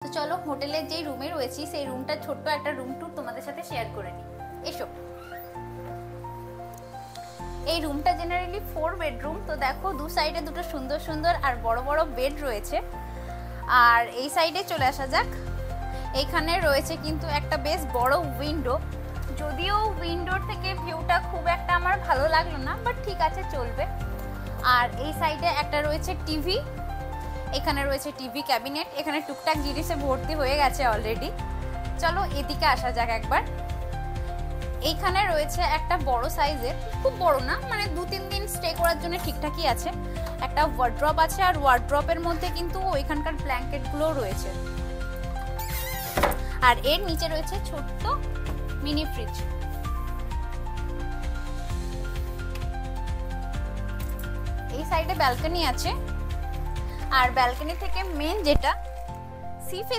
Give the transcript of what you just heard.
তো চলো হোটেলের যেই রুমে রয়েছি সেই রুমটা ছোট্ট একটা রুম ট্যুর তোমাদের সাথে শেয়ার করে নিই। এসো। এই রুমটা জেনারেলি 4 বেডরুম। তো দেখো দু সাইডে দুটো সুন্দর সুন্দর আর বড় বড় বেড রয়েছে। আর এই সাইডে চলে আসা যাক, এইখানে রয়েছে কিন্তু একটা বেশ বড় উইন্ডো। যদিও উইন্ডোর থেকে ভিউটা খুব একটা আমার ভালো লাগলো না, বাট ঠিক আছে, চলবে। আর এই সাইডে একটা রয়েছে টিভি, এখানে রয়েছে টিভি ক্যাবিনেট, এখানে টুকটাক জিনিসে ভর্তি হয়ে গেছে অলরেডি। চলো এদিকে আসা যাক একবার। এইখানে রয়েছে একটা বড় সাইজের, খুব বড় না, মানে 2-3 দিন স্টে করার জন্য ঠিকঠাকই আছে, একটা ওয়ার্ড্রপ আছে। আর ওয়ার্ড্রপের মধ্যে কিন্তু ওইখানকার ব্ল্যাঙ্কেটগুলোও রয়েছে। আর এর নিচে রয়েছে ছোট্ট মিনি ফ্রিজ। এই সাইডে ব্যালকনি আছে, আর ব্যালকনি থেকে মেন যেটা সি ফেস